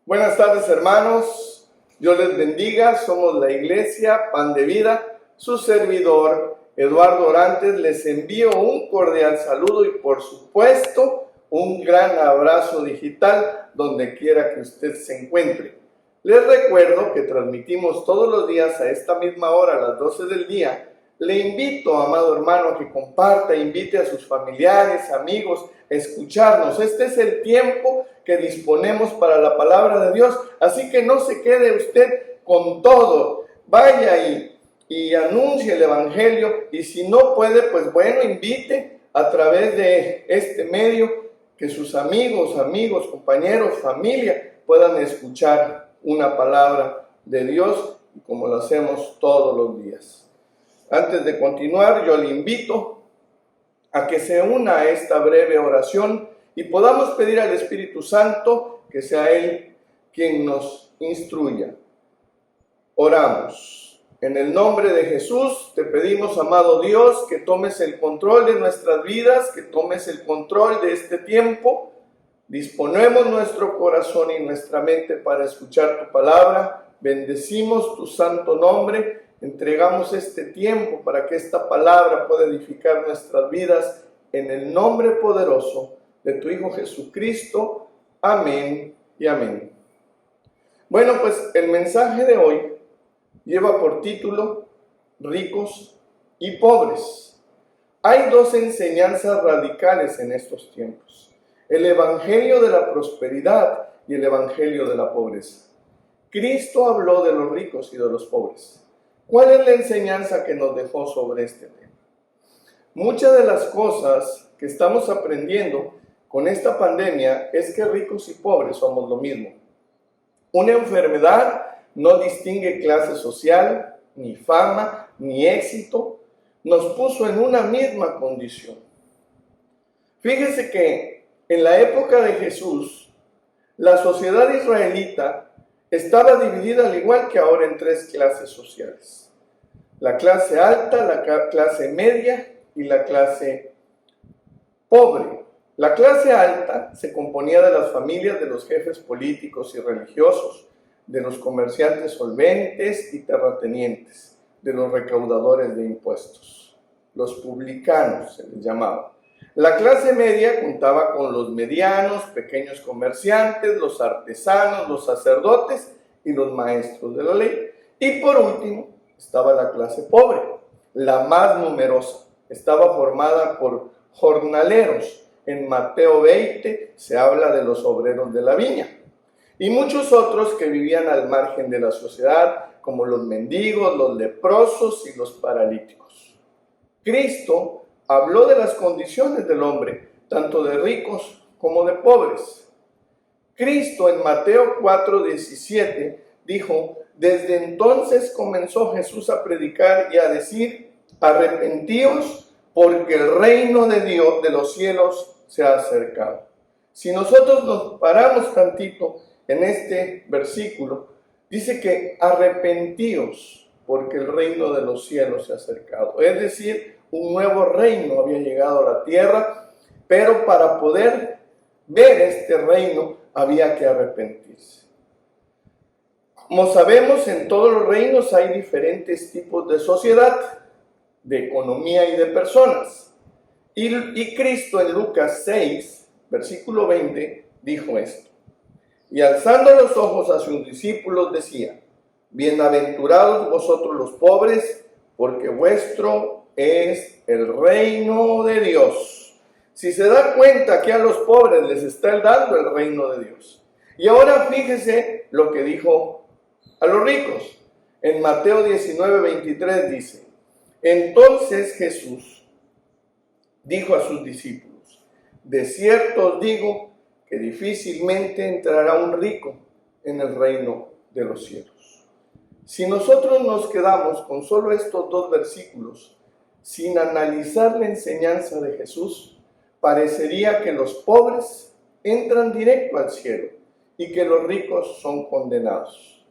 Buenas tardes, hermanos, Dios les bendiga. Somos la Iglesia Pan de Vida. Su servidor Eduardo Orantes les envío un cordial saludo y por supuesto un gran abrazo digital donde quiera que usted se encuentre. Les recuerdo que transmitimos todos los días a esta misma hora, a las 12 del día. Le invito, amado hermano, a que comparta, invite a sus familiares, amigos, a escucharnos. Este es el tiempo que disponemos para la palabra de Dios, así que no se quede usted con todo. Vaya y anuncie el evangelio, y si no puede, pues bueno, invite a través de este medio que sus amigos, compañeros, familia puedan escuchar una palabra de Dios, como lo hacemos todos los días. Antes de continuar, yo le invito a que se una a esta breve oración y podamos pedir al Espíritu Santo que sea Él quien nos instruya. Oramos. En el nombre de Jesús te pedimos, amado Dios, que tomes el control de nuestras vidas, que tomes el control de este tiempo. Disponemos nuestro corazón y nuestra mente para escuchar tu palabra. Bendecimos tu santo nombre. Entregamos este tiempo para que esta palabra pueda edificar nuestras vidas en el nombre poderoso de tu Hijo Jesucristo. Amén y amén. Bueno, pues el mensaje de hoy lleva por título Ricos y pobres. Hay dos enseñanzas radicales en estos tiempos: el evangelio de la prosperidad y el evangelio de la pobreza. Cristo habló de los ricos y de los pobres. ¿Cuál es la enseñanza que nos dejó sobre este tema? Muchas de las cosas que estamos aprendiendo con esta pandemia es que ricos y pobres somos lo mismo. Una enfermedad no distingue clase social, ni fama, ni éxito. Nos puso en una misma condición. Fíjese que en la época de Jesús, la sociedad israelita estaba dividida al igual que ahora en tres clases sociales: la clase alta, la clase media y la clase pobre. La clase alta se componía de las familias de los jefes políticos y religiosos, de los comerciantes solventes y terratenientes, de los recaudadores de impuestos. Los publicanos se les llamaba. La clase media contaba con los medianos, pequeños comerciantes, los artesanos, los sacerdotes y los maestros de la ley. Y por último estaba la clase pobre, la más numerosa. Estaba formada por jornaleros. En Mateo 20 se habla de los obreros de la viña. Y muchos otros que vivían al margen de la sociedad, como los mendigos, los leprosos y los paralíticos. Cristo habló de las condiciones del hombre, tanto de ricos como de pobres. Cristo en Mateo 4:17 dijo: desde entonces comenzó Jesús a predicar y a decir: arrepentíos, porque el reino de Dios, de los cielos, se ha acercado. Si nosotros nos paramos tantito en este versículo, dice que arrepentíos, porque el reino de los cielos se ha acercado. Es decir, un nuevo reino había llegado a la tierra, pero para poder ver este reino había que arrepentirse. Como sabemos, en todos los reinos hay diferentes tipos de sociedad, de economía y de personas. Y Cristo en Lucas 6, versículo 20, dijo esto: Y alzando los ojos hacia sus discípulos decía: bienaventurados vosotros los pobres, porque vuestro es el reino de Dios. Si se da cuenta que a los pobres les está dando el reino de Dios. Y ahora fíjese lo que dijo a los ricos. En Mateo 19:23 dice: entonces Jesús dijo a sus discípulos: de cierto os digo que difícilmente entrará un rico en el reino de los cielos. Si nosotros nos quedamos con solo estos dos versículos, sin analizar la enseñanza de Jesús, parecería que los pobres entran directo al cielo y que los ricos son condenados.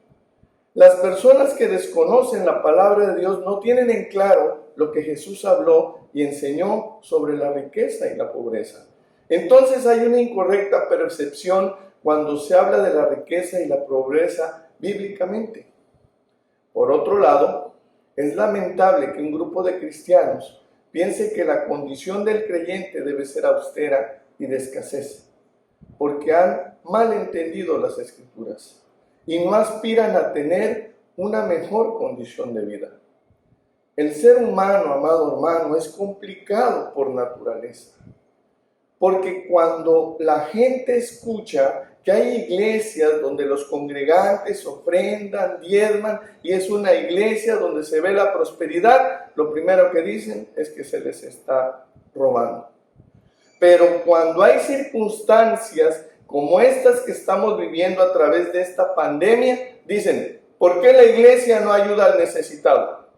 Las personas que desconocen la palabra de Dios no tienen en claro lo que Jesús habló y enseñó sobre la riqueza y la pobreza. Entonces hay una incorrecta percepción cuando se habla de la riqueza y la pobreza bíblicamente. Por otro lado, es lamentable que un grupo de cristianos piense que la condición del creyente debe ser austera y de escasez, porque han mal entendido las Escrituras y no aspiran a tener una mejor condición de vida. El ser humano, amado hermano, es complicado por naturaleza. Porque cuando la gente escucha que hay iglesias donde los congregantes ofrendan, diezman, y es una iglesia donde se ve la prosperidad, lo primero que dicen es que se les está robando. Pero cuando hay circunstancias como estas que estamos viviendo a través de esta pandemia, dicen: ¿por qué la iglesia no ayuda al necesitado?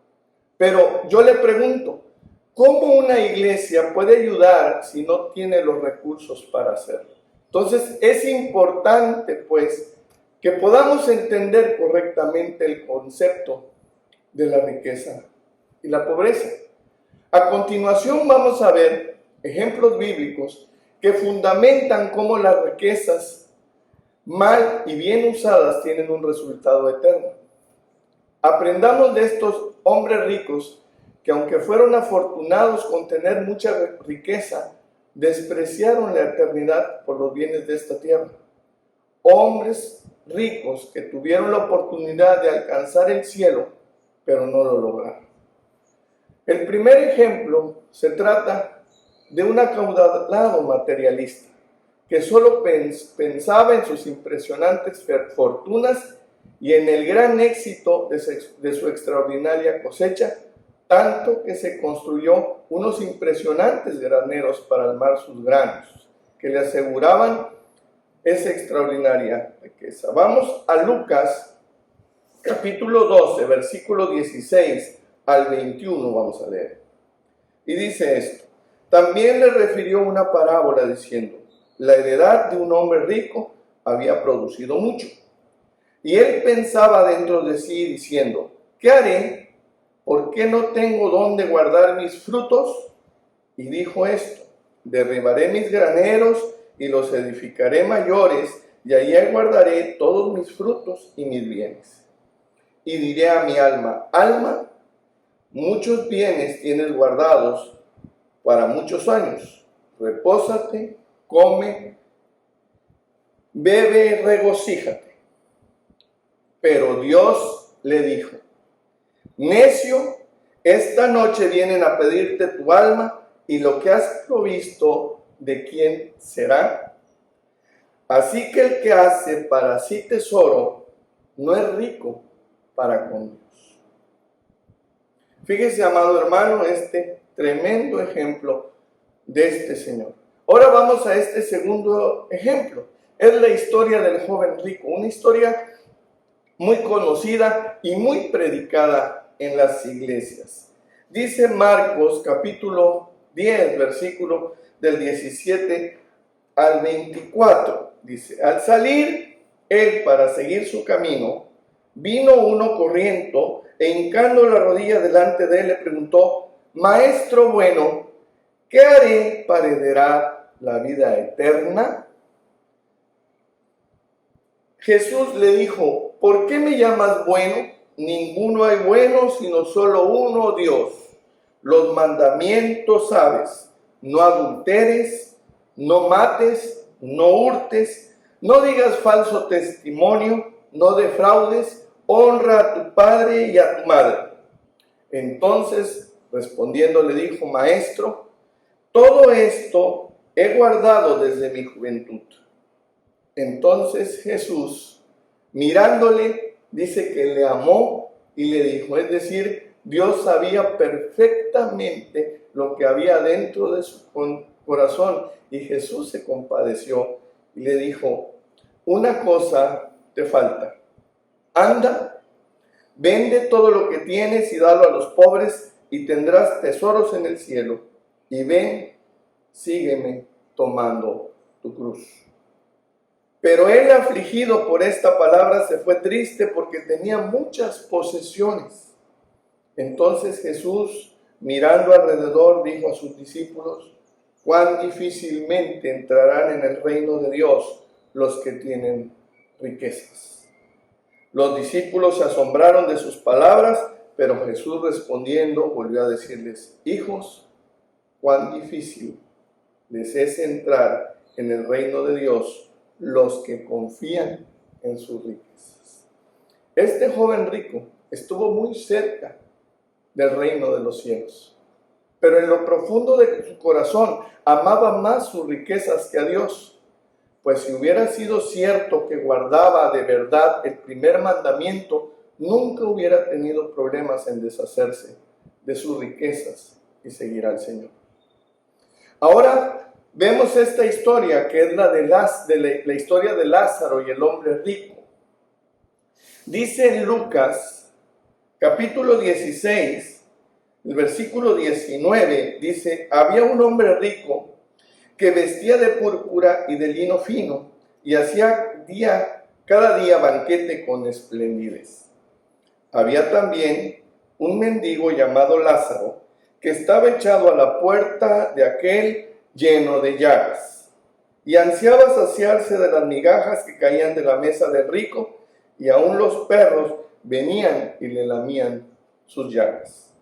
Pero yo le pregunto, ¿cómo una iglesia puede ayudar si no tiene los recursos para hacerlo? Entonces es importante, pues, que podamos entender correctamente el concepto de la riqueza y la pobreza. A continuación vamos a ver ejemplos bíblicos que fundamentan cómo las riquezas mal y bien usadas tienen un resultado eterno. Aprendamos de estos hombres ricos que, aunque fueron afortunados con tener mucha riqueza, despreciaron la eternidad por los bienes de esta tierra. Hombres ricos que tuvieron la oportunidad de alcanzar el cielo, pero no lo lograron. El primer ejemplo se trata de un acaudalado materialista que solo pensaba en sus impresionantes fortunas y en el gran éxito de su extraordinaria cosecha, tanto que se construyó unos impresionantes graneros para almacenar sus granos, que le aseguraban esa extraordinaria riqueza. Vamos a Lucas, capítulo 12, versículo 16 al 21, vamos a leer. Y dice esto: también le refirió una parábola diciendo: la heredad de un hombre rico había producido mucho. Y él pensaba dentro de sí diciendo: ¿qué haré? ¿Por qué no tengo dónde guardar mis frutos? Y dijo esto: derribaré mis graneros y los edificaré mayores, y allí guardaré todos mis frutos y mis bienes. Y diré a mi alma: alma, muchos bienes tienes guardados para muchos años. Repósate, come, bebe, regocíjate. Pero Dios le dijo: necio, esta noche vienen a pedirte tu alma, y lo que has provisto, ¿de quién será? Así que el que hace para sí tesoro no es rico para con Dios. Fíjese, amado hermano, este tremendo ejemplo de este señor. Ahora vamos a este segundo ejemplo. Es la historia del joven rico, una historia muy conocida y muy predicada en las iglesias. Dice Marcos capítulo 10, versículo del 17 al 24. Dice: al salir él para seguir su camino, vino uno corriendo e hincando la rodilla delante de él le preguntó: maestro bueno, ¿qué haré para heredar la vida eterna? Jesús le dijo: ¿por qué me llamas bueno? Ninguno hay bueno, sino solo uno, Dios. Los mandamientos sabes: no adulteres, no mates, no hurtes, no digas falso testimonio, no defraudes, honra a tu padre y a tu madre. Entonces, respondiendo, le dijo: Maestro, todo esto he guardado desde mi juventud. Entonces Jesús, mirándole, dice que le amó y le dijo, es decir, Dios sabía perfectamente lo que había dentro de su corazón, y Jesús se compadeció y le dijo: una cosa te falta. Anda, vende todo lo que tienes y dalo a los pobres, y tendrás tesoros en el cielo. Y ven, sígueme tomando tu cruz. Pero él, afligido por esta palabra, se fue triste porque tenía muchas posesiones. Entonces Jesús, mirando alrededor, dijo a sus discípulos: cuán difícilmente entrarán en el reino de Dios los que tienen riquezas. Los discípulos se asombraron de sus palabras, pero Jesús, respondiendo, volvió a decirles: hijos, cuán difícil les es entrar en el reino de Dios los que confían en sus riquezas. Este joven rico estuvo muy cerca del reino de los cielos, pero en lo profundo de su corazón amaba más sus riquezas que a Dios, pues si hubiera sido cierto que guardaba de verdad el primer mandamiento, nunca hubiera tenido problemas en deshacerse de sus riquezas y seguir al Señor. Ahora vemos esta historia, que es la historia de Lázaro y el hombre rico. Dice en Lucas, capítulo 16, el versículo 19, dice: había un hombre rico que vestía de púrpura y de lino fino, y hacía cada día banquete con esplendidez. Había también un mendigo llamado Lázaro, que estaba echado a la puerta de aquel lleno de llagas, y ansiaba saciarse de las migajas que caían de la mesa del rico, y aun los perros venían y le lamían sus llagas.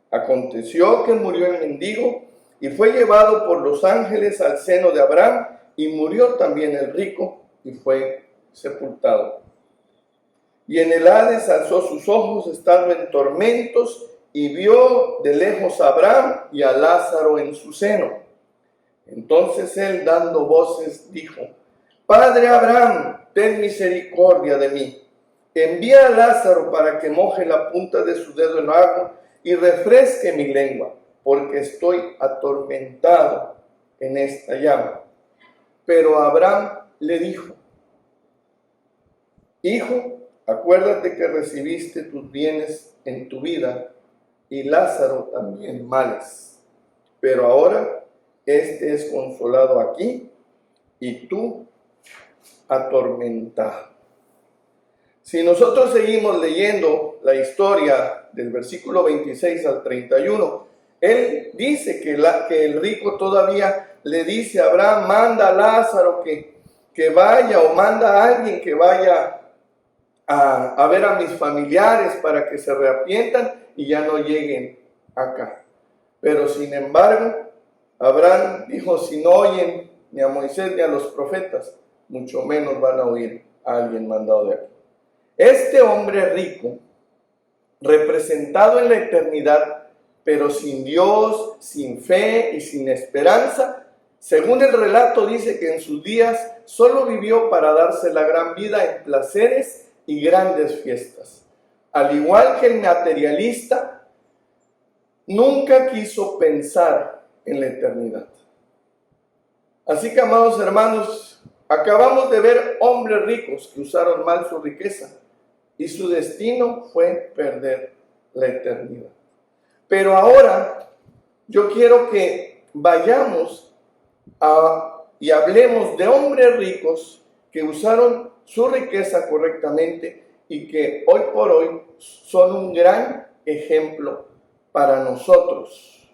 Aconteció que murió el mendigo, y fue llevado por los ángeles al seno de Abraham, y murió también el rico, y fue sepultado. Y en el Hades alzó sus ojos estando en tormentos, y vio de lejos a Abraham y a Lázaro en su seno. Entonces él, dando voces, dijo: Padre Abraham, ten misericordia de mí. Envía a Lázaro para que moje la punta de su dedo en agua y refresque mi lengua, porque estoy atormentado en esta llama. Pero Abraham le dijo: Hijo, acuérdate que recibiste tus bienes en tu vida, y Lázaro también males. Pero ahora este es consolado aquí, y tú atormentado. Si nosotros seguimos leyendo la historia del versículo 26 al 31, él dice que el rico todavía le dice a Abraham: manda a Lázaro que vaya, o manda a alguien que vaya a ver a mis familiares para que se arrepientan y ya no lleguen acá. Pero sin embargo, Abraham dijo: si no oyen ni a Moisés ni a los profetas, mucho menos van a oír a alguien mandado de aquí. Este hombre rico, representado en la eternidad, pero sin Dios, sin fe y sin esperanza, según el relato dice que en sus días solo vivió para darse la gran vida en placeres y grandes fiestas. Al igual que el materialista, nunca quiso pensar en la eternidad. Así que, amados hermanos, acabamos de ver hombres ricos que usaron mal su riqueza, y su destino fue perder la eternidad. Pero ahora yo quiero que vayamos y hablemos de hombres ricos que usaron su riqueza correctamente y que hoy por hoy son un gran ejemplo para nosotros.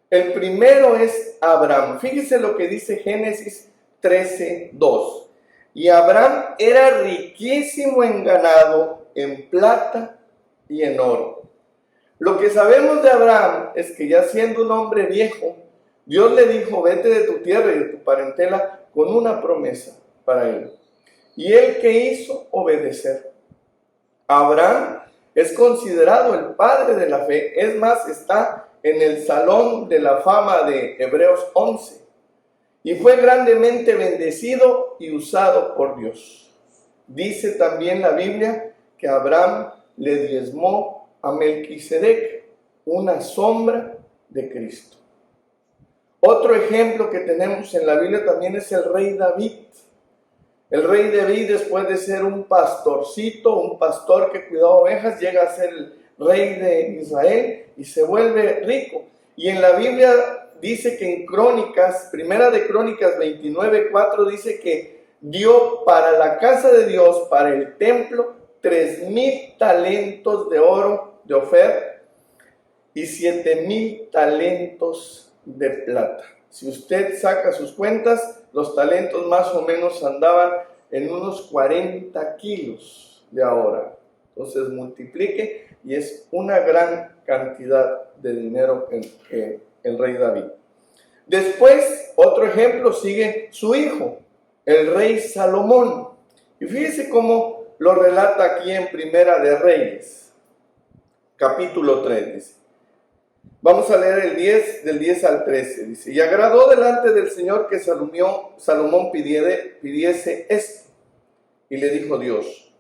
El primero es Abraham. Fíjese lo que dice Génesis 13:2. Y Abraham era riquísimo en ganado, en plata y en oro. Lo que sabemos de Abraham es que, ya siendo un hombre viejo, Dios le dijo: vete de tu tierra y de tu parentela, con una promesa para él. ¿Y él qué hizo? Obedecer. Abraham es considerado el padre de la fe. Es más, está en el Salón de la Fama de Hebreos 11. Y fue grandemente bendecido y usado por Dios. Dice también la Biblia que Abraham le diezmó a Melquisedec, una sombra de Cristo. Otro ejemplo que tenemos en la Biblia también es el rey David. El rey David, después de ser un pastorcito, un pastor que cuidaba ovejas, llega a ser el rey de Israel y se vuelve rico. Y en la Biblia dice que en Crónicas, primera de Crónicas 29:4, dice que dio para la casa de Dios, para el templo, 3,000 talentos de oro de Ofer y 7,000 talentos de plata. Si usted saca sus cuentas, los talentos más o menos andaban en unos 40 kilos de ahora. Entonces multiplique y es una gran cantidad de dinero que el rey David. Después, otro ejemplo, sigue su hijo, el rey Salomón. Y fíjese cómo lo relata aquí en Primera de Reyes, capítulo 3, dice. Vamos a leer el 10, del 10 al 13. Dice, y agradó delante del Señor que Salomón pidiese esto. Y le dijo Dios,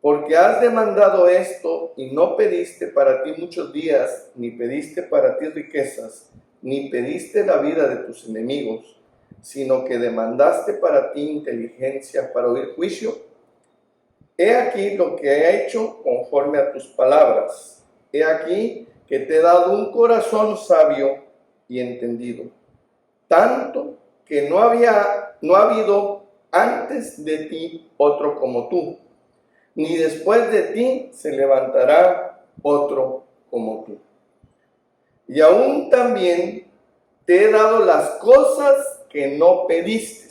porque has demandado esto y no pediste para ti muchos días, ni pediste para ti riquezas, ni pediste la vida de tus enemigos, sino que demandaste para ti inteligencia para oír juicio. He aquí lo que he hecho conforme a tus palabras. He aquí que te he dado un corazón sabio y entendido, tanto que no ha habido antes de ti otro como tú, ni después de ti se levantará otro como tú. Y aún también te he dado las cosas que no pediste,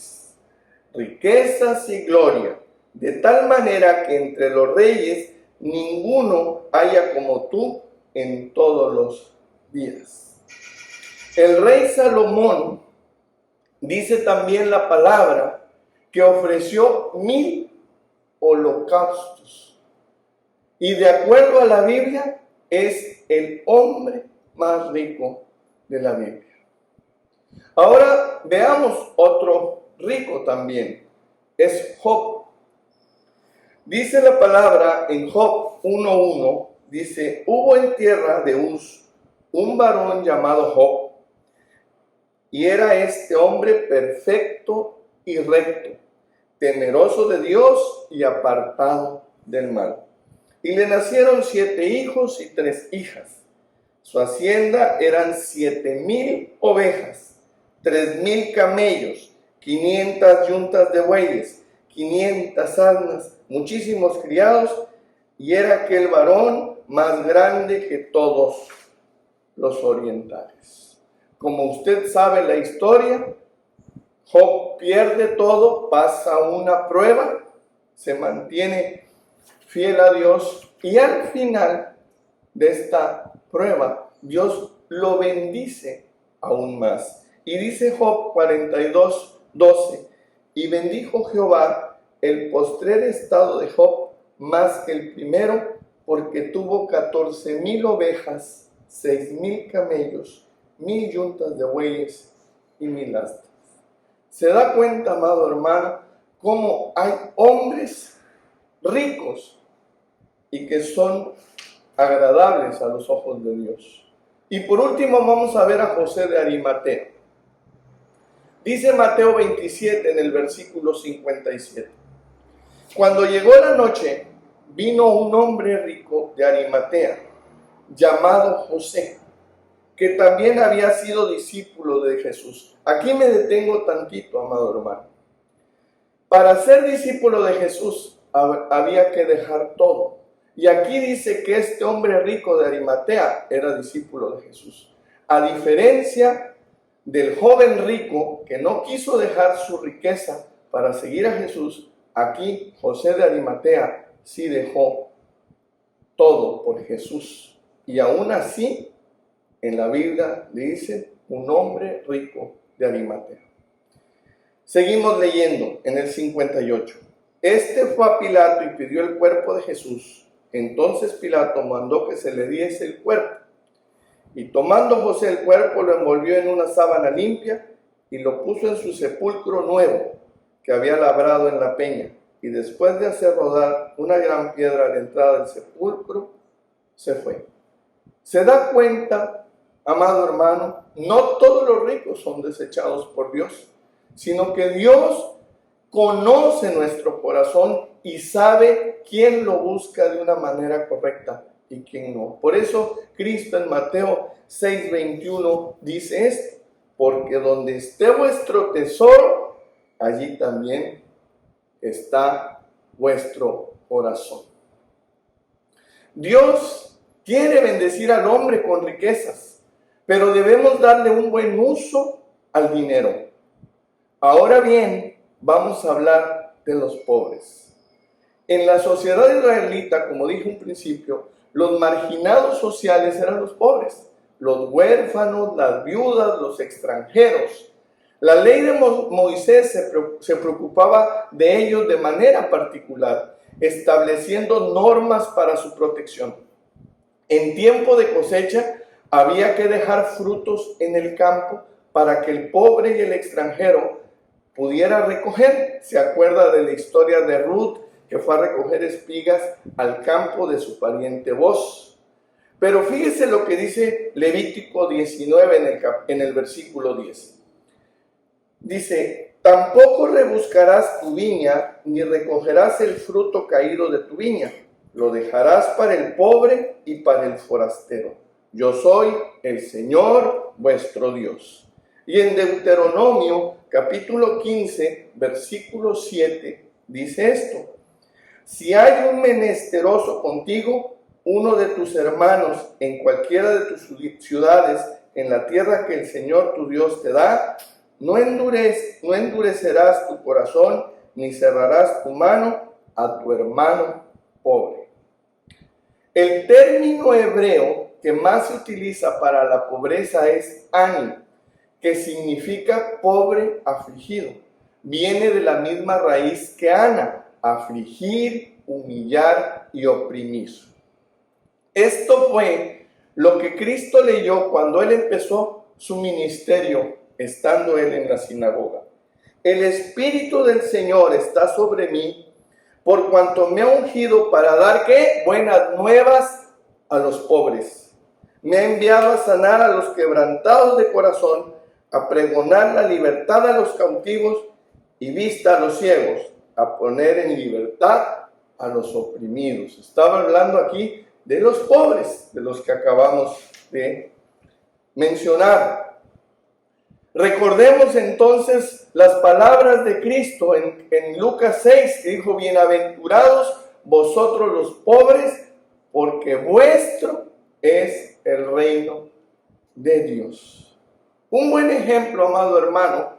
riquezas y gloria, de tal manera que entre los reyes ninguno haya como tú en todos los días. El rey Salomón, dice también la palabra, que ofreció 1,000 holocaustos. Y de acuerdo a la Biblia, es el hombre más rico de la Biblia. Ahora veamos otro rico también. Es Job. Dice la palabra en Job 1:1, dice, hubo en tierra de Uz un varón llamado Job, y era este hombre perfecto y recto, temeroso de Dios y apartado del mal. Y le nacieron 7 hijos y 3 hijas. Su hacienda eran 7,000 ovejas, 3,000 camellos, 500 yuntas de bueyes, 500 asnas, muchísimos criados, y era aquel varón más grande que todos los orientales. Como usted sabe la historia, Job pierde todo, pasa una prueba, se mantiene fiel a Dios y al final de esta prueba Dios lo bendice aún más. Y dice Job 42:12, y bendijo Jehová el postrer estado de Job más que el primero, porque tuvo 14,000 ovejas, 6,000 camellos, 1,000 yuntas de bueyes y 1,000 asnas. ¿Se da cuenta, amado hermano, cómo hay hombres ricos y que son agradables a los ojos de Dios? Y por último vamos a ver a José de Arimatea. Dice Mateo 27 en el versículo 57. Cuando llegó la noche, vino un hombre rico de Arimatea, llamado José, que también había sido discípulo de Jesús. Aquí me detengo tantito, amado hermano. Para ser discípulo de Jesús había que dejar todo. Y aquí dice que este hombre rico de Arimatea era discípulo de Jesús. A diferencia del joven rico que no quiso dejar su riqueza para seguir a Jesús, aquí José de Arimatea sí dejó todo por Jesús. Y aún así, en la Biblia dice un hombre rico de Arimatea. Seguimos leyendo en el 58. Este fue a Pilato y pidió el cuerpo de Jesús. Entonces Pilato mandó que se le diese el cuerpo. Y tomando José el cuerpo, lo envolvió en una sábana limpia y lo puso en su sepulcro nuevo que había labrado en la peña. Y después de hacer rodar una gran piedra a la entrada del sepulcro, se fue. ¿Se da cuenta, amado hermano? No todos los ricos son desechados por Dios, sino que Dios conoce nuestro corazón y sabe quién lo busca de una manera correcta y quién no. Por eso Cristo en Mateo 6:21 dice esto: porque donde esté vuestro tesoro, allí también está vuestro corazón. Dios quiere bendecir al hombre con riquezas, pero debemos darle un buen uso al dinero. Ahora bien, vamos a hablar de los pobres. En la sociedad israelita, como dije en principio, los marginados sociales eran los pobres, los huérfanos, las viudas, los extranjeros. La ley de Moisés se preocupaba de ellos de manera particular, estableciendo normas para su protección. En tiempo de cosecha había que dejar frutos en el campo para que el pobre y el extranjero pudiera recoger. Se acuerda de la historia de Ruth, que fue a recoger espigas al campo de su pariente Booz. Pero fíjese lo que dice Levítico 19 en el versículo 10. Dice: tampoco rebuscarás tu viña, ni recogerás el fruto caído de tu viña. Lo dejarás para el pobre y para el forastero. Yo soy el Señor vuestro Dios. Y en Deuteronomio capítulo 15, versículo 7, dice esto: si hay un menesteroso contigo, uno de tus hermanos, en cualquiera de tus ciudades, en la tierra que el Señor tu Dios te da, no endurecerás tu corazón, ni cerrarás tu mano a tu hermano pobre. El término hebreo que más se utiliza para la pobreza es ani, que significa pobre afligido. Viene de la misma raíz que ana, afligir, humillar y oprimir. Esto fue lo que Cristo leyó cuando Él empezó su ministerio, estando Él en la sinagoga. El Espíritu del Señor está sobre mí, por cuanto me ha ungido para dar, ¿qué? Buenas nuevas a los pobres. Me ha enviado a sanar a los quebrantados de corazón, a pregonar la libertad a los cautivos y vista a los ciegos, a poner en libertad a los oprimidos. Estaba hablando aquí de los pobres, de los que acabamos de mencionar. Recordemos entonces las palabras de Cristo en Lucas 6, que dijo: bienaventurados vosotros los pobres, porque vuestro es el reino de Dios. Un buen ejemplo, amado hermano,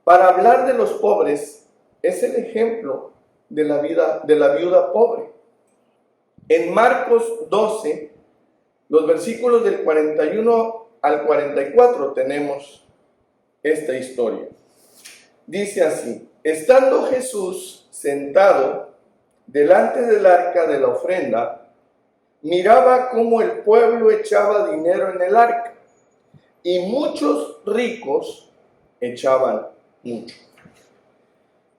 para hablar de los pobres es el ejemplo de la viuda pobre. En Marcos 12, los versículos del 41 al 44 tenemos esta historia. Dice así: estando Jesús sentado delante del arca de la ofrenda, miraba cómo el pueblo echaba dinero en el arca, y muchos ricos echaban mucho.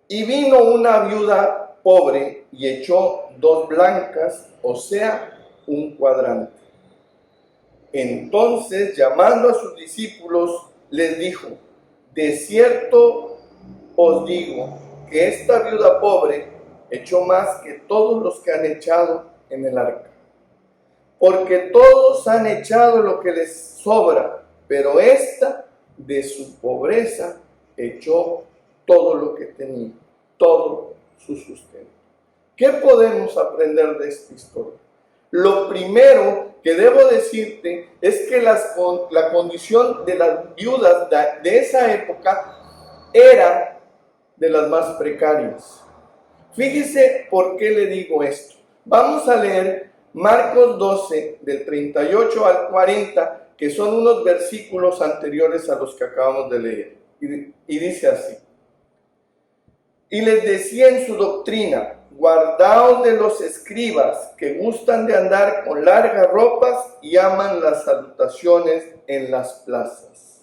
Y vino una viuda pobre y echó 2 blancas, o sea, un cuadrante. Entonces, llamando a sus discípulos, les dijo: de cierto os digo que esta viuda pobre echó más que todos los que han echado en el arca. Porque todos han echado lo que les sobra, pero esta de su pobreza echó todo lo que tenía, todo su sustento. ¿Qué podemos aprender de esta historia? Lo primero que debo decirte es que la condición de las viudas de esa época era de las más precarias. Fíjese por qué le digo esto. Vamos a leer Marcos 12, del 38 al 40, que son unos versículos anteriores a los que acabamos de leer. Y dice así: Y les decía en su doctrina: guardaos de los escribas que gustan de andar con largas ropas y aman las salutaciones en las plazas,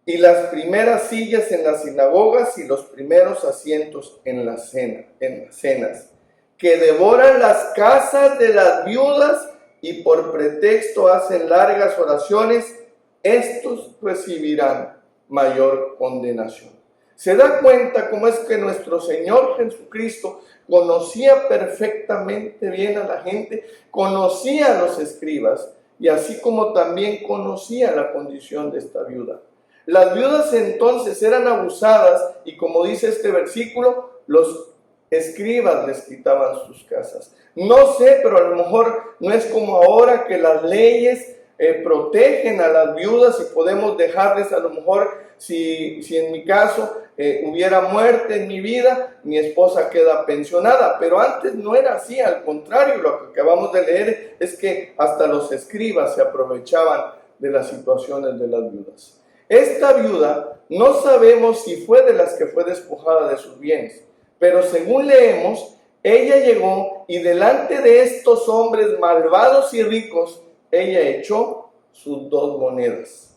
y las primeras sillas en las sinagogas y los primeros asientos en las cenas, que devoran las casas de las viudas y por pretexto hacen largas oraciones. Estos recibirán mayor condenación. ¿Se da cuenta cómo es que nuestro Señor Jesucristo conocía perfectamente bien a la gente, conocía a los escribas, y así como también conocía la condición de esta viuda? Las viudas entonces eran abusadas, y como dice este versículo, los escribas les quitaban sus casas. No sé, pero a lo mejor no es como ahora que las leyes protegen a las viudas y podemos dejarles, a lo mejor, si en mi caso hubiera muerte en mi vida, mi esposa queda pensionada. Pero antes no era así, al contrario, lo que acabamos de leer es que hasta los escribas se aprovechaban de las situaciones de las viudas. Esta viuda no sabemos si fue de las que fue despojada de sus bienes, pero según leemos, ella llegó y delante de estos hombres malvados y ricos, ella echó sus 2 monedas.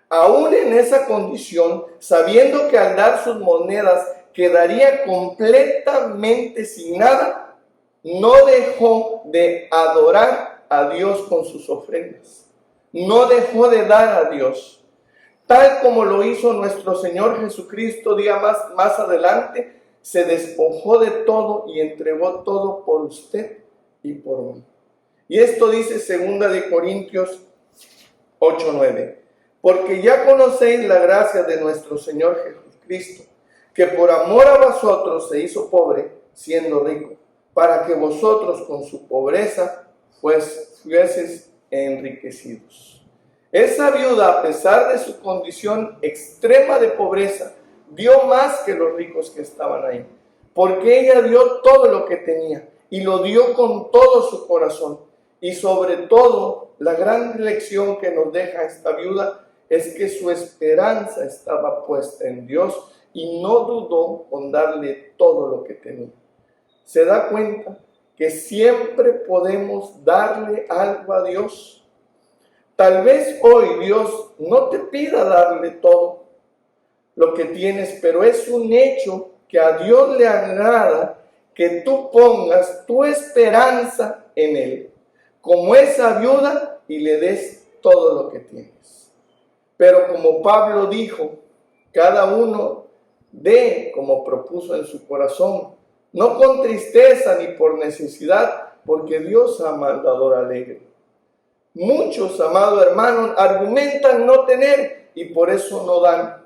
Aún en esa condición, sabiendo que al dar sus monedas quedaría completamente sin nada, no dejó de adorar a Dios con sus ofrendas. No dejó de dar a Dios, tal como lo hizo nuestro Señor Jesucristo días más adelante. Se despojó de todo y entregó todo por usted y por mí. Y esto dice 2 de Corintios 8:9. Porque ya conocéis la gracia de nuestro Señor Jesucristo, que por amor a vosotros se hizo pobre, siendo rico, para que vosotros con su pobreza fueseis enriquecidos. Esa viuda, a pesar de su condición extrema de pobreza, dio más que los ricos que estaban ahí, porque ella dio todo lo que tenía y lo dio con todo su corazón. Y sobre todo, la gran lección que nos deja esta viuda es que su esperanza estaba puesta en Dios y no dudó con darle todo lo que tenía. ¿Se da cuenta que siempre podemos darle algo a Dios? Tal vez hoy Dios no te pida darle todo lo que tienes, pero es un hecho que a Dios le agrada que tú pongas tu esperanza en Él, como esa viuda, y le des todo lo que tienes. Pero como Pablo dijo, cada uno dé como propuso en su corazón, no con tristeza ni por necesidad, porque Dios ama al dador alegre. Muchos, amado hermano, argumentan no tener y por eso no dan.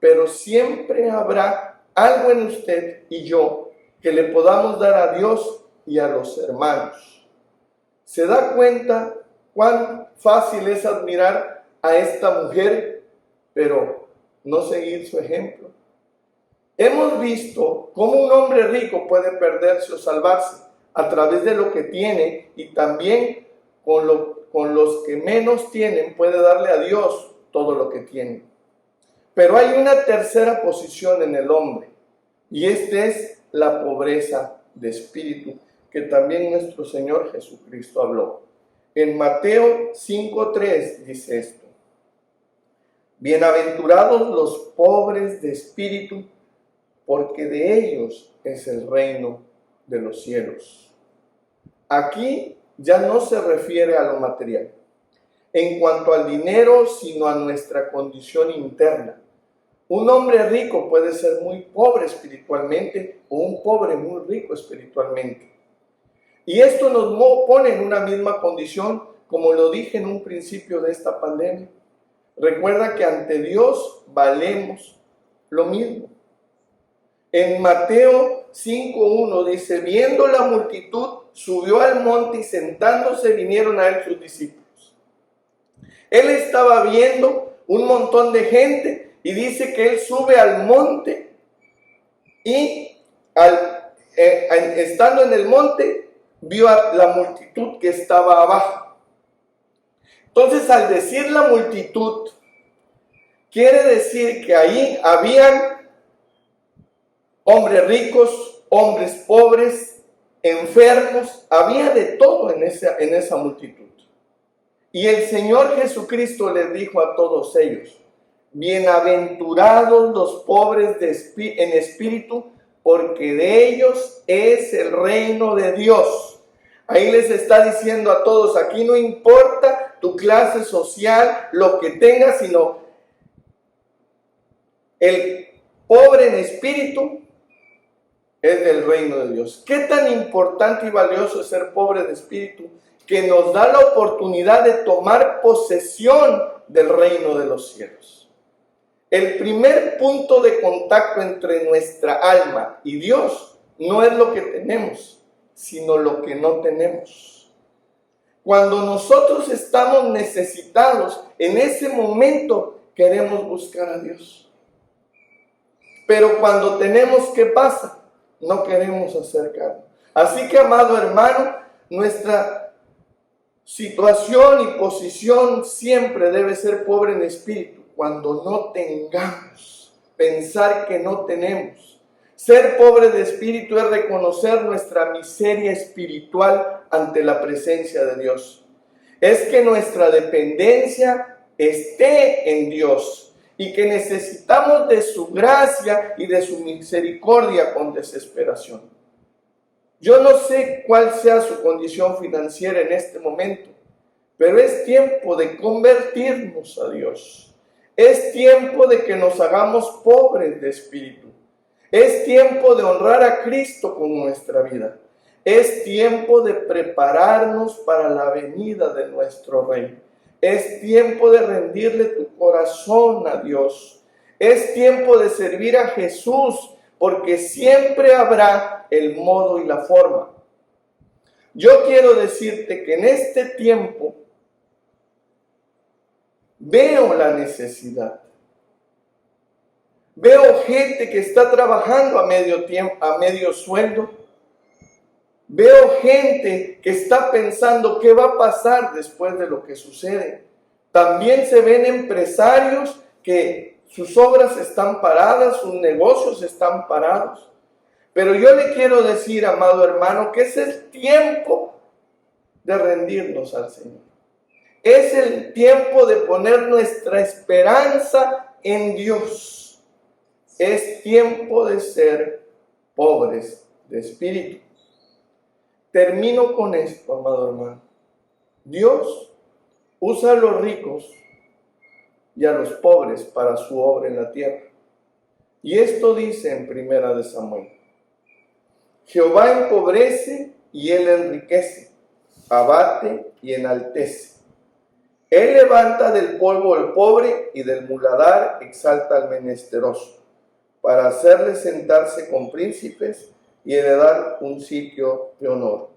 Pero siempre habrá algo en usted y yo que le podamos dar a Dios y a los hermanos. ¿Se da cuenta cuán fácil es admirar a esta mujer, pero no seguir su ejemplo? Hemos visto cómo un hombre rico puede perderse o salvarse a través de lo que tiene, y también con los que menos tienen puede darle a Dios todo lo que tiene. Pero hay una tercera posición en el hombre, y esta es la pobreza de espíritu, que también nuestro Señor Jesucristo habló. En Mateo 5:3 dice esto: bienaventurados los pobres de espíritu, porque de ellos es el reino de los cielos. Aquí ya no se refiere a lo material en cuanto al dinero, sino a nuestra condición interna. Un hombre rico puede ser muy pobre espiritualmente, o un pobre muy rico espiritualmente. Y esto nos pone en una misma condición, como lo dije en un principio de esta pandemia. Recuerda que ante Dios valemos lo mismo. En Mateo 5:1 dice: viendo la multitud, subió al monte y sentándose vinieron a él sus discípulos. Él estaba viendo un montón de gente y dice que él sube al monte y estando en el monte vio a la multitud que estaba abajo. Entonces, al decir la multitud, quiere decir que ahí habían hombres ricos, hombres pobres, enfermos, había de todo en esa multitud. Y el Señor Jesucristo les dijo a todos ellos: bienaventurados los pobres en espíritu, porque de ellos es el reino de Dios. Ahí les está diciendo a todos: aquí no importa tu clase social, lo que tengas, sino el pobre en espíritu es del reino de Dios. ¿Qué tan importante y valioso es ser pobre de espíritu? Que nos da la oportunidad de tomar posesión del reino de los cielos. El primer punto de contacto entre nuestra alma y Dios no es lo que tenemos, sino lo que no tenemos. Cuando nosotros estamos necesitados, en ese momento queremos buscar a Dios. Pero cuando tenemos, ¿qué pasa? No queremos acercarnos. Así que, amado hermano, nuestra situación y posición siempre debe ser pobre en espíritu. Cuando no tengamos, pensar que no tenemos. Ser pobre de espíritu es reconocer nuestra miseria espiritual ante la presencia de Dios. Es que nuestra dependencia esté en Dios y que necesitamos de su gracia y de su misericordia con desesperación. Yo no sé cuál sea su condición financiera en este momento, pero es tiempo de convertirnos a Dios. Es tiempo de que nos hagamos pobres de espíritu. Es tiempo de honrar a Cristo con nuestra vida. Es tiempo de prepararnos para la venida de nuestro Rey. Es tiempo de rendirle tu corazón a Dios. Es tiempo de servir a Jesús, porque siempre habrá el modo y la forma. Yo quiero decirte que en este tiempo veo la necesidad. Veo gente que está trabajando a medio tiempo, a medio sueldo. Veo gente que está pensando qué va a pasar después de lo que sucede. También se ven empresarios que sus obras están paradas, sus negocios están parados. Pero yo le quiero decir, amado hermano, que es el tiempo de rendirnos al Señor. Es el tiempo de poner nuestra esperanza en Dios. Es tiempo de ser pobres de espíritu. Termino con esto, amado hermano. Dios usa a los ricos y a los pobres para su obra en la tierra. Y esto dice en 1 Samuel: Jehová empobrece y él enriquece, abate y enaltece. Él levanta del polvo al pobre y del muladar exalta al menesteroso, para hacerle sentarse con príncipes y heredar un sitio de honor.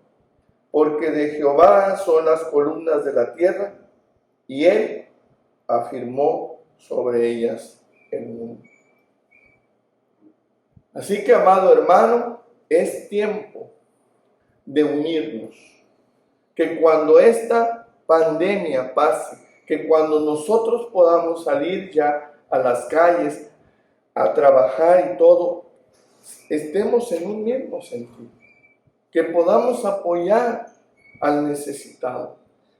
Porque de Jehová son las columnas de la tierra, y él afirmó sobre ellas el mundo. Así que, amado hermano, es tiempo de unirnos. Que cuando esta pandemia pase, que cuando nosotros podamos salir ya a las calles a trabajar y todo, estemos en un mismo sentido. Que podamos apoyar al necesitado.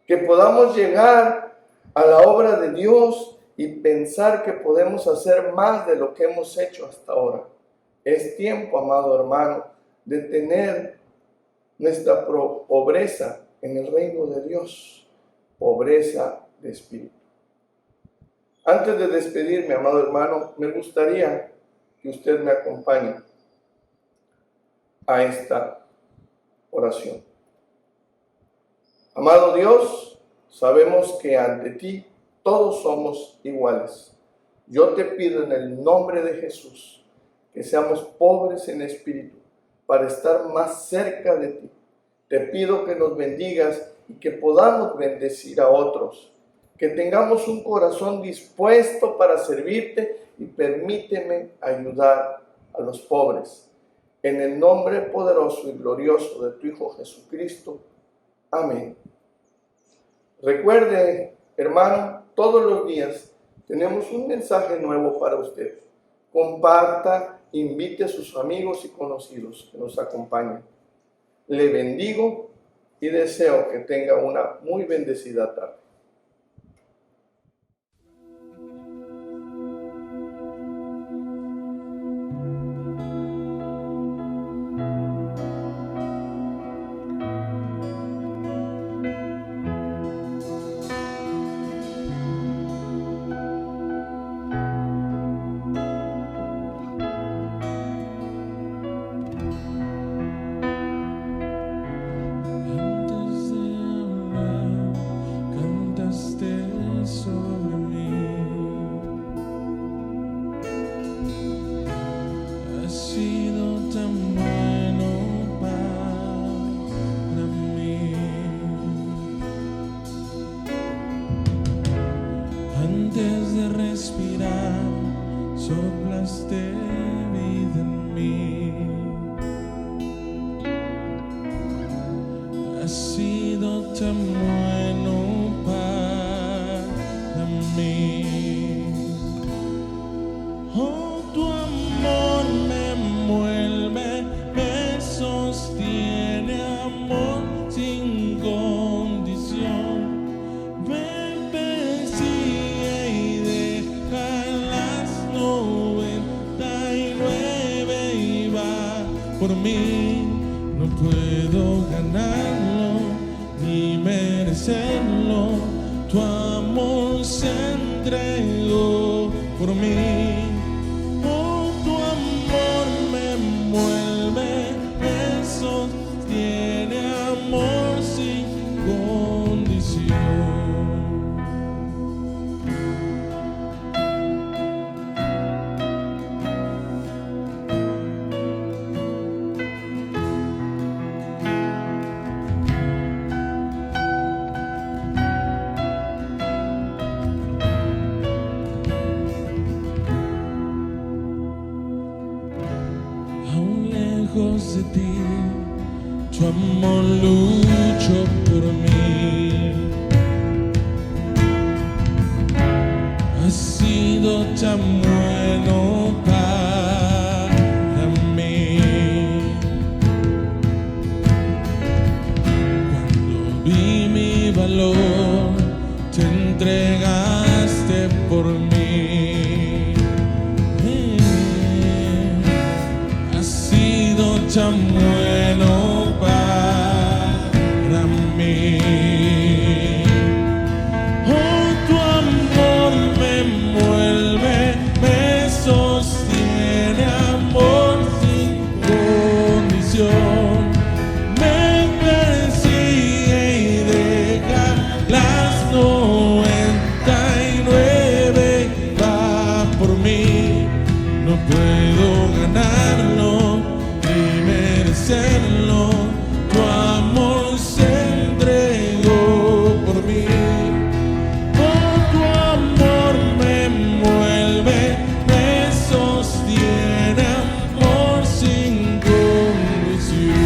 Que podamos llegar a la obra de Dios y pensar que podemos hacer más de lo que hemos hecho hasta ahora. Es tiempo, amado hermano, de tener nuestra pobreza en el reino de Dios, pobreza de espíritu. Antes de despedirme, amado hermano, me gustaría que usted me acompañe a esta oración. Amado Dios, sabemos que ante ti todos somos iguales. Yo te pido en el nombre de Jesús que seamos pobres en espíritu para estar más cerca de ti. Te pido que nos bendigas y que podamos bendecir a otros, que tengamos un corazón dispuesto para servirte y permíteme ayudar a los pobres. En el nombre poderoso y glorioso de tu Hijo Jesucristo. Amén. Recuerde, hermano, todos los días tenemos un mensaje nuevo para usted. Comparta invite a sus amigos y conocidos que nos acompañen. Le bendigo y deseo que tenga una muy bendecida tarde. Sobre mí, has sido tan bueno para mí. Antes de respirar, soplaste vida en mí. Has sido tan bueno para mí. Oh, tu amor me envuelve, me sostiene, amor sin condición. Me persigue y deja las 99 y va por mí. No puedo ganarlo ni merecerlo. Tu amor se entregó por mí. Oh, tu amor me envuelve, me sostiene, amor sin condición. De ti, tu amor luchó por mí. Has sido tan bueno para mí. Cuando vi mi valor, te entregaste por mí. Tan bueno para mí. Oh, tu amor me envuelve, me sostiene, amor sin condición. Me persigue y deja las 99 y va por mí. No puedo ganarlo, tu amor se entregó por mí. Oh, tu amor me envuelve, me sostiene, amor sin condición.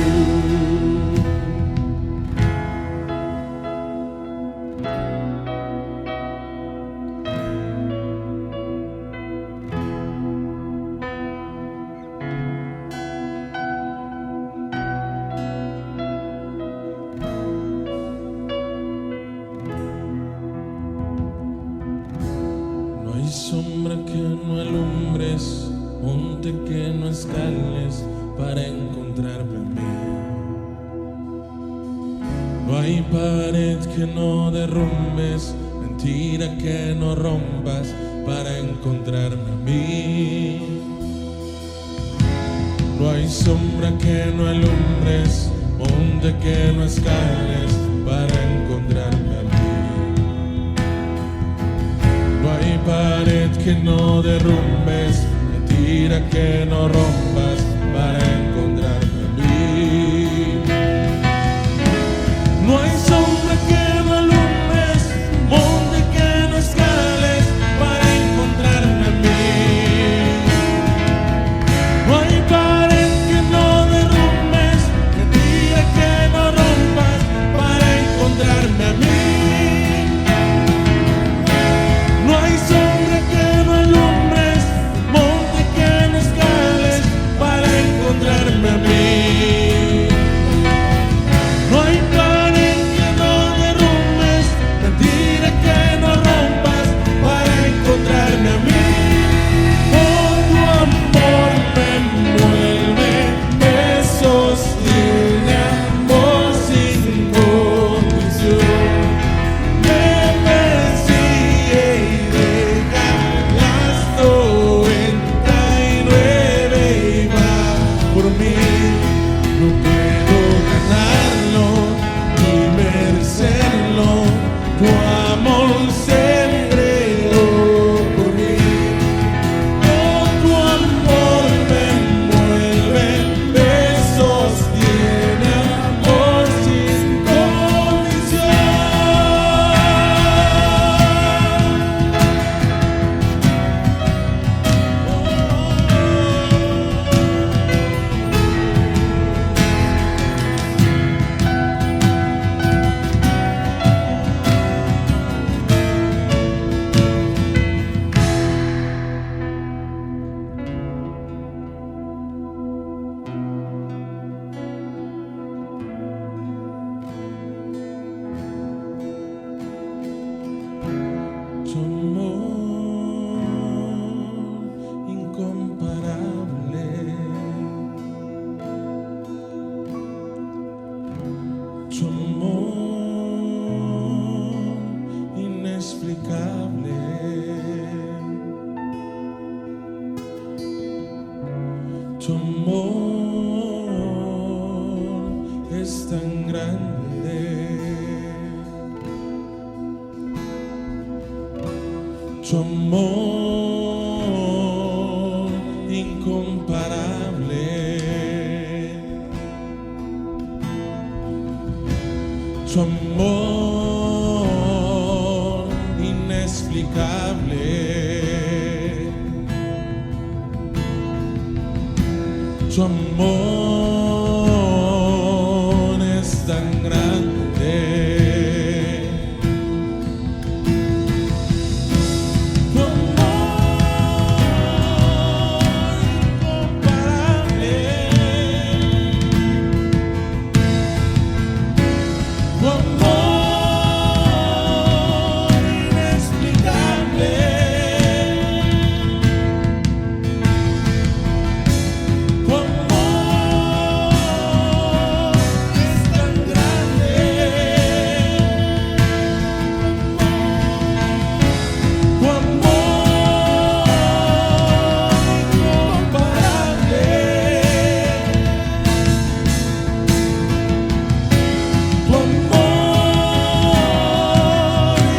No hay sombra que no alumbres, monte que no escales para encontrarme a mí. No hay pared que no derrumbes, mentira que no rompas para encontrarme a mí. No hay sombra que no alumbres, monte que no escales para encontrarme a mí. No hay pared que no derrumbes, mentira que no rompas para encontrarme a mí. No hay sombra que no alumbres, monte que no escales para encontrarme a mí. No hay pared que no derrumbes, mentira que no rompas para encontrarme a mí. No hay sombra que no alumbres, monte que no escales tu amor incomparable, tu amor inexplicable, tu amor es tan grande. Tu amor incomparable, tu amor inexplicable, tu amor es tan grande, tu amor incomparable, tu amor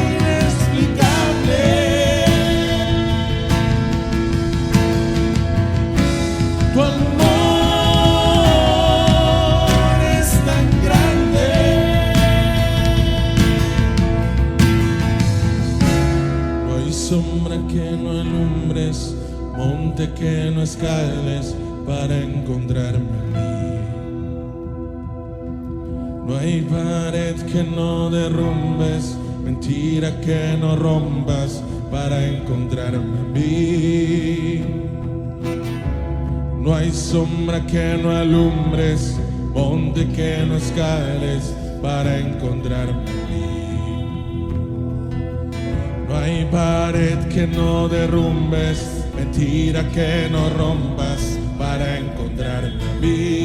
inexplicable, tu amor es tan grande. No hay sombra que no alumbres, monte que no escales para encontrarme a mí. No hay pared que no derrumbes, mentira que no rompas para encontrarme a mí. No hay sombra que no alumbres, monte que no escales para encontrarme a mí. No hay pared que no derrumbes, mentira que no rompas para encontrarme a mí.